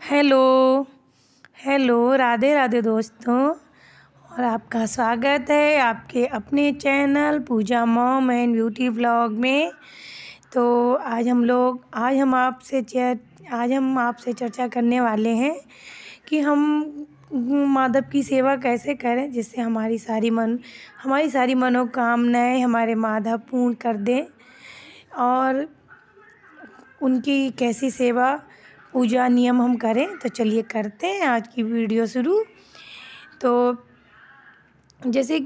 Hello hello Radhe Radhe दोस्तों। और आपका स्वागत है आपके अपने channel Pooja mom and beauty vlog में। तो आज हम आपसे चर्चा करने वाले हैं कि हम माधव की सेवा कैसे करें जिससे हमारी सारी मनोकामनाएं हमारे माधव पूर्ण कर दें, और उनकी कैसी सेवा पूजा नियम हम करें। तो चलिए करते हैं आज की वीडियो शुरू। तो जैसे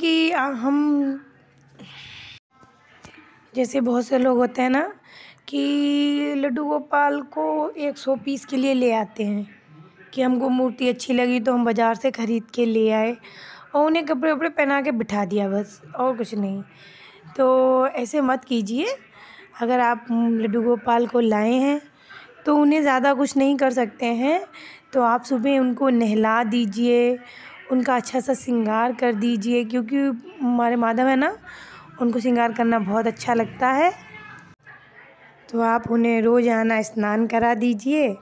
बहुत से लोग होते हैं ना कि लड्डू गोपाल को 100 पीस के लिए ले आते हैं कि हमको मूर्ति अच्छी लगी तो हम बाज़ार से ख़रीद के ले आए और उन्हें कपड़े वपड़े पहना के बिठा दिया, बस और कुछ नहीं। तो ऐसे मत कीजिए। अगर आप लड्डू गोपाल को लाए हैं तो उन्हें ज़्यादा कुछ नहीं कर सकते हैं, तो आप सुबह उनको नहला दीजिए, उनका अच्छा सा श्रृंगार कर दीजिए, क्योंकि हमारे माधव है ना, उनको श्रृंगार करना बहुत अच्छा लगता है। तो आप उन्हें रोज़ाना स्नान करा दीजिए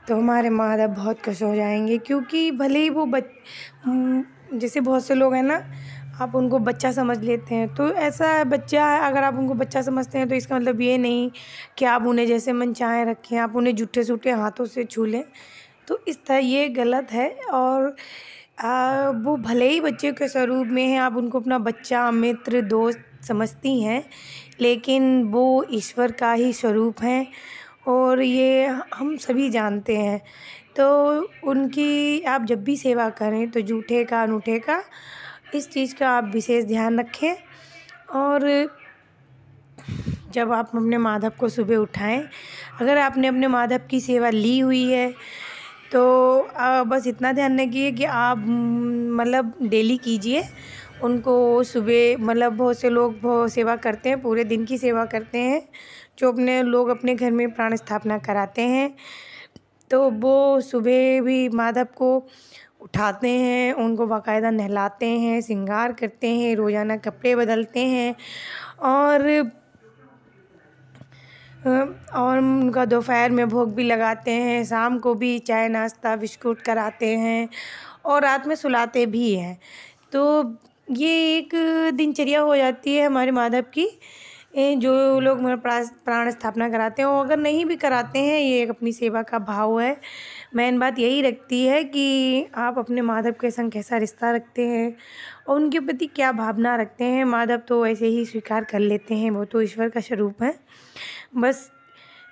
तो हमारे माधव बहुत खुश हो जाएंगे। क्योंकि भले ही वो जैसे बहुत से लोग हैं ना, आप उनको बच्चा समझ लेते हैं, तो ऐसा बच्चा है, अगर आप उनको बच्चा समझते हैं तो इसका मतलब ये नहीं कि आप उन्हें जैसे मन चाहे रखें, आप उन्हें जूठे सूठे हाथों से छू लें। तो इस तरह ये गलत है। और वो भले ही बच्चे के स्वरूप में हैं, आप उनको अपना बच्चा, मित्र, दोस्त समझती हैं, लेकिन वो ईश्वर का ही स्वरूप हैं और ये हम सभी जानते हैं। तो उनकी आप जब भी सेवा करें तो जूठे का अनूठे का इस चीज़ का आप विशेष ध्यान रखें। और जब आप अपने माधव को सुबह उठाएं, अगर आपने अपने माधव की सेवा ली हुई है तो बस इतना ध्यान रखिए कि आप मतलब डेली कीजिए उनको। सुबह मतलब बहुत से लोग सेवा करते हैं, पूरे दिन की सेवा करते हैं, जो अपने लोग अपने घर में प्राण स्थापना कराते हैं। तो वो सुबह भी माधव को उठाते हैं, उनको बाकायदा नहलाते हैं, श्रृंगार करते हैं, रोज़ाना कपड़े बदलते हैं और उनका दोपहर में भोग भी लगाते हैं, शाम को भी चाय नाश्ता बिस्कुट कराते हैं और रात में सुलाते भी हैं। तो ये एक दिनचर्या हो जाती है हमारे माधव की। जो लोग प्राण स्थापना कराते हैं, और अगर नहीं भी कराते हैं, ये एक अपनी सेवा का भाव है। मेन बात यही रखती है कि आप अपने माधव के संग कैसा रिश्ता रखते हैं और उनके प्रति क्या भावना रखते हैं। माधव तो ऐसे ही स्वीकार कर लेते हैं, वो तो ईश्वर का स्वरूप है। बस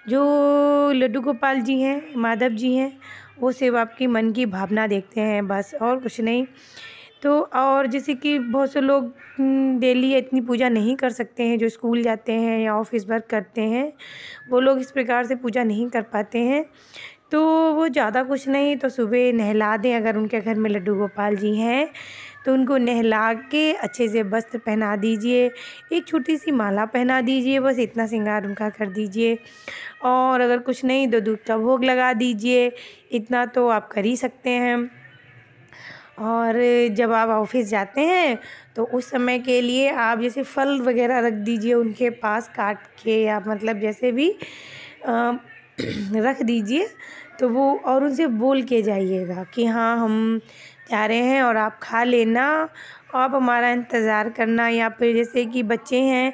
जो लड्डू गोपाल जी हैं, माधव जी हैं, वो सिर्फ आपकी मन की भावना देखते हैं, बस और कुछ नहीं। तो और जैसे कि बहुत से लोग डेली इतनी पूजा नहीं कर सकते हैं, जो स्कूल जाते हैं या ऑफिस वर्क करते हैं, वो लोग इस प्रकार से पूजा नहीं कर पाते हैं। तो वो ज़्यादा कुछ नहीं, तो सुबह नहला दें। अगर उनके घर में लड्डू गोपाल जी हैं तो उनको नहला के अच्छे से वस्त्र पहना दीजिए, एक छोटी सी माला पहना दीजिए, बस इतना श्रृंगार उनका कर दीजिए। और अगर कुछ नहीं तो दूध का भोग लगा दीजिए, इतना तो आप कर ही सकते हैं। और जब आप ऑफिस जाते हैं तो उस समय के लिए आप जैसे फल वगैरह रख दीजिए उनके पास, काट के या मतलब जैसे भी रख दीजिए। तो वो और उनसे बोल के जाइएगा कि हाँ हम जा रहे हैं और आप खा लेना, आप हमारा इंतज़ार करना। या फिर जैसे कि बच्चे हैं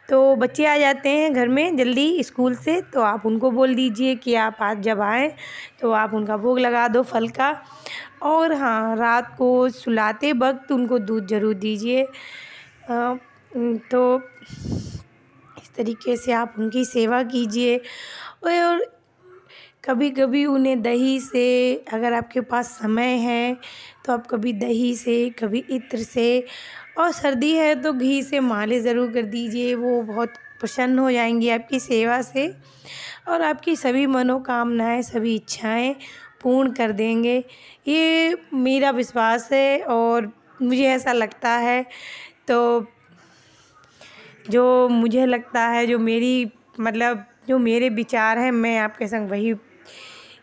तो बच्चे आ जाते हैं घर में जल्दी स्कूल से, तो आप उनको बोल दीजिए कि आप आज जब आएँ तो आप उनका भोग लगा दो फल का। और हाँ, रात को सुलाते वक्त उनको दूध ज़रूर दीजिए। तो इस तरीके से आप उनकी सेवा कीजिए। और कभी कभी उन्हें दही से, अगर आपके पास समय है तो आप कभी दही से, कभी इत्र से, और सर्दी है तो घी से मालिश ज़रूर कर दीजिए। वो बहुत प्रसन्न हो जाएंगी आपकी सेवा से और आपकी सभी मनोकामनाएं, सभी इच्छाएं पूर्ण कर देंगे। ये मेरा विश्वास है और मुझे ऐसा लगता है। तो जो मुझे लगता है, जो मेरे विचार हैं, मैं आपके संग वही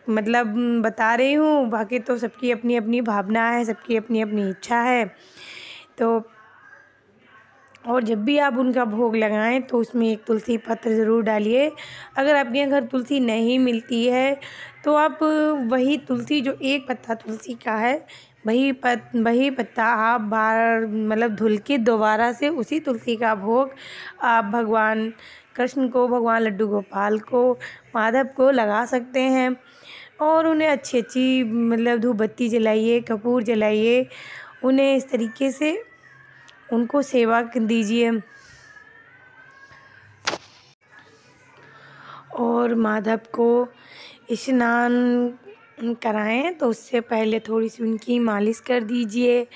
बता रही हूँ। बाकी तो सबकी अपनी अपनी भावना है, सबकी अपनी अपनी इच्छा है। तो और जब भी आप उनका भोग लगाएं तो उसमें एक तुलसी पत्र ज़रूर डालिए। अगर आपके यहाँ घर तुलसी नहीं मिलती है तो आप वही तुलसी, जो एक पत्ता तुलसी का है, वही पत्ता आप बार मतलब धुल के दोबारा से उसी तुलसी का भोग आप भगवान कृष्ण को, भगवान लड्डू गोपाल को, माधव को लगा सकते हैं। और उन्हें अच्छी अच्छी मतलब धूप बत्ती जलाइए, कपूर जलाइए, उन्हें इस तरीके से उनको सेवा दीजिए। और माधव को स्नान कराएं तो उससे पहले थोड़ी सी उनकी मालिश कर दीजिए।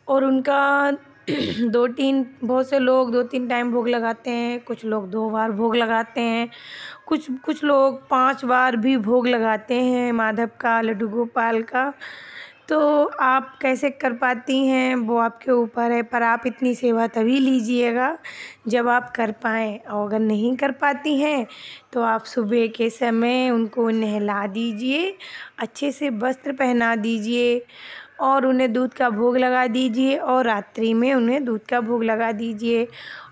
और उनका बहुत से लोग 2-3 टाइम भोग लगाते हैं, कुछ लोग 2 बार भोग लगाते हैं, कुछ लोग 5 बार भी भोग लगाते हैं माधव का, लड्डू गोपाल का। तो आप कैसे कर पाती हैं वो आपके ऊपर है, पर आप इतनी सेवा तभी लीजिएगा जब आप कर पाएँ। और अगर नहीं कर पाती हैं तो आप सुबह के समय उनको नहला दीजिए, अच्छे से वस्त्र पहना दीजिए और उन्हें दूध का भोग लगा दीजिए, और रात्रि में उन्हें दूध का भोग लगा दीजिए।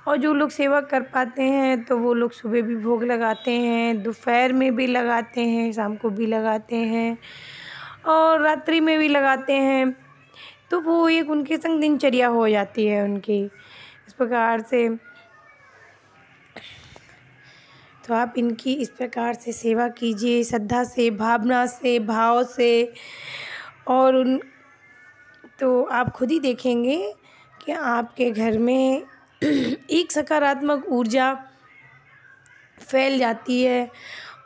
और जो लोग सेवा कर पाते हैं तो वो लोग सुबह भी भोग लगाते हैं, दोपहर में भी लगाते हैं, शाम को भी लगाते हैं और रात्रि में भी लगाते हैं। तो वो एक उनके संग दिनचर्या हो जाती है उनकी इस प्रकार से। तो आप इनकी इस प्रकार से सेवा कीजिए, श्रद्धा से, भावना से, भाव से। और तो आप खुद ही देखेंगे कि आपके घर में एक सकारात्मक ऊर्जा फैल जाती है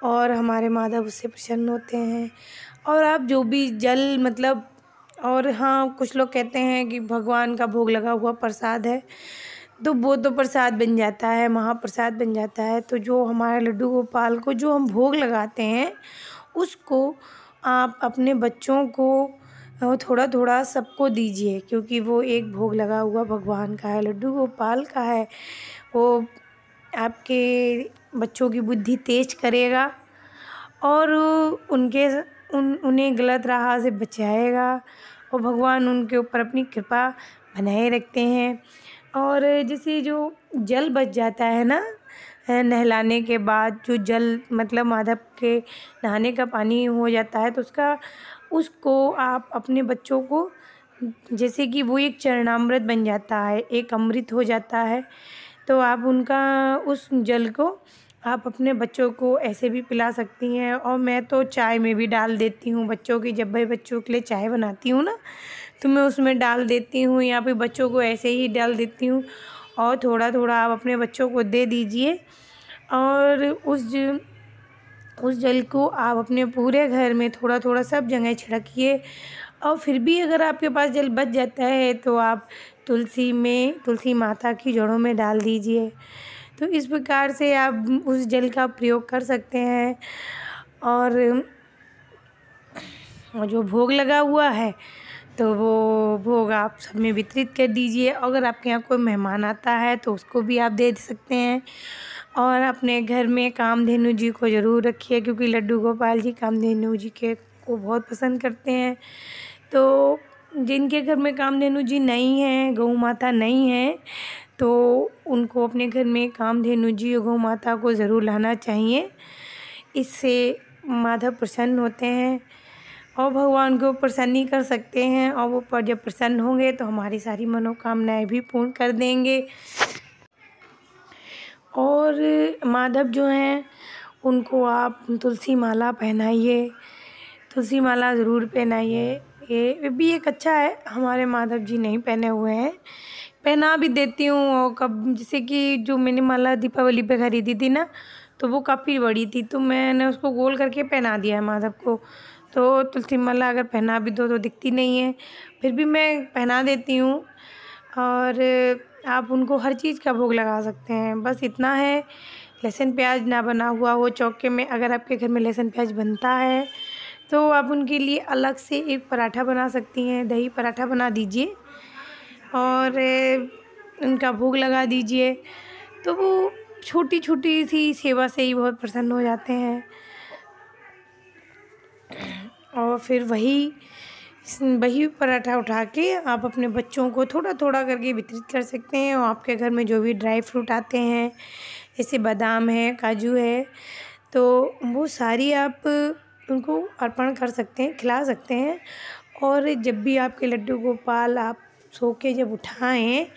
और हमारे माधव उससे प्रसन्न होते हैं। और आप जो भी जल मतलब, और हाँ, कुछ लोग कहते हैं कि भगवान का भोग लगा हुआ प्रसाद है तो वो तो प्रसाद बन जाता है, महाप्रसाद बन जाता है। तो जो हमारे लड्डू गोपाल को जो हम भोग लगाते हैं उसको आप अपने बच्चों को थोड़ा थोड़ा सबको दीजिए, क्योंकि वो एक भोग लगा हुआ भगवान का है, लड्डू गोपाल का है। वो आपके बच्चों की बुद्धि तेज करेगा और उन्हें गलत राह से बचाएगा और भगवान उनके ऊपर अपनी कृपा बनाए रखते हैं। और जैसे जो जल बच जाता है ना, नहलाने के बाद जो जल मतलब माधव के नहाने का पानी हो जाता है, तो उसको आप अपने बच्चों को, जैसे कि वो एक चरणामृत बन जाता है, एक अमृत हो जाता है, तो आप उस जल को आप अपने बच्चों को ऐसे भी पिला सकती हैं। और मैं तो चाय में भी डाल देती हूँ बच्चों की, जब मैं बच्चों के लिए चाय बनाती हूँ ना तो मैं उसमें डाल देती हूँ, या फिर बच्चों को ऐसे ही डाल देती हूँ। और थोड़ा थोड़ा आप अपने बच्चों को दे दीजिए और उस जल को आप अपने पूरे घर में थोड़ा थोड़ा सब जगह छिड़किए। और फिर भी अगर आपके पास जल बच जाता है तो आप तुलसी माता की जड़ों में डाल दीजिए। तो इस प्रकार से आप उस जल का प्रयोग कर सकते हैं। और जो भोग लगा हुआ है तो वो भोग आप सब में वितरित कर दीजिए। अगर आपके यहाँ कोई मेहमान आता है तो उसको भी आप दे सकते हैं। और अपने घर में कामधेनु जी को ज़रूर रखिए, क्योंकि लड्डू गोपाल जी कामधेनु जी को बहुत पसंद करते हैं। तो जिनके घर में कामधेनु जी नहीं हैं, गौ माता नहीं है, तो उनको अपने घर में कामधेनु जी और गौ माता को ज़रूर लाना चाहिए। इससे माधव प्रसन्न होते हैं और भगवान को प्रसन्न ही कर सकते हैं, और वो पर जब प्रसन्न होंगे तो हमारी सारी मनोकामनाएं भी पूर्ण कर देंगे। और माधव जो हैं उनको आप तुलसी माला पहनाइए, तुलसी माला ज़रूर पहनाइए। ये भी एक अच्छा है, हमारे माधव जी नहीं पहने हुए हैं, पहना भी देती हूँ। और कब जैसे कि जो मैंने माला दीपावली पे ख़रीदी थी ना, तो वो काफ़ी बड़ी थी, तो मैंने उसको गोल करके पहना दिया है माधव को। तो तुलसी माला अगर पहना भी दो तो दिखती नहीं है, फिर भी मैं पहना देती हूँ। और आप उनको हर चीज़ का भोग लगा सकते हैं, बस इतना है लहसुन प्याज ना बना हुआ हो चौके में। अगर आपके घर में लहसुन प्याज बनता है तो आप उनके लिए अलग से एक पराठा बना सकती हैं, दही पराठा बना दीजिए और उनका भोग लगा दीजिए। तो वो छोटी छोटी सी सेवा से ही बहुत प्रसन्न हो जाते हैं। और फिर वही वही पराठा उठा के आप अपने बच्चों को थोड़ा थोड़ा करके वितरित कर सकते हैं, और आपके घर में जो भी ड्राई फ्रूट आते हैं जैसे बादाम है, काजू है, तो वो सारी आप उनको अर्पण कर सकते हैं, खिला सकते हैं। और जब भी आपके लड्डू गोपाल आप सो के जब उठाएँ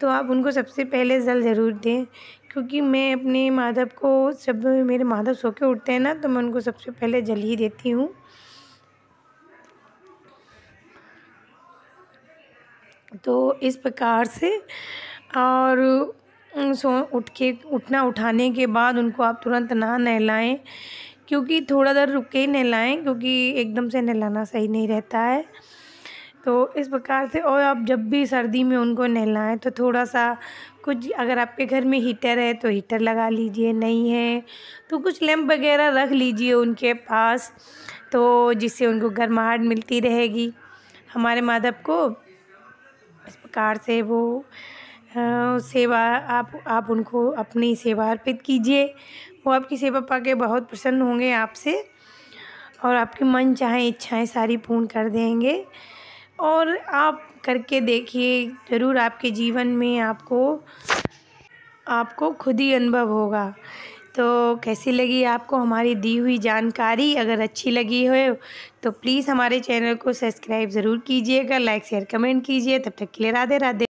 तो आप उनको सबसे पहले जल ज़रूर दें, क्योंकि मैं अपने माधव को, जब मेरे माधव सो के उठते हैं ना, तो मैं उनको सबसे पहले जल ही देती हूँ। तो इस प्रकार से, और उठाने के बाद उनको आप तुरंत ना नहलाएं, क्योंकि थोड़ा देर रुक के ही नहलाएं, क्योंकि एकदम से नहलाना सही नहीं रहता है। तो इस प्रकार से, और आप जब भी सर्दी में उनको नहलाएं तो थोड़ा सा कुछ, अगर आपके घर में हीटर है तो हीटर लगा लीजिए, नहीं है तो कुछ लैंप वगैरह रख लीजिए उनके पास, तो जिससे उनको गर्माहट मिलती रहेगी। हमारे माधव को इस प्रकार से वो सेवा, आप उनको अपनी सेवा अर्पित कीजिए, वो आपकी सेवा पाके बहुत प्रसन्न होंगे आपसे, और आपकी मन चाहे इच्छाएं सारी पूर्ण कर देंगे। और आप करके देखिए ज़रूर, आपके जीवन में आपको खुद ही अनुभव होगा। तो कैसी लगी आपको हमारी दी हुई जानकारी? अगर अच्छी लगी हो तो प्लीज़ हमारे चैनल को सब्सक्राइब ज़रूर कीजिएगा, लाइक शेयर कमेंट कीजिए। तब तक के लिए राधे राधे।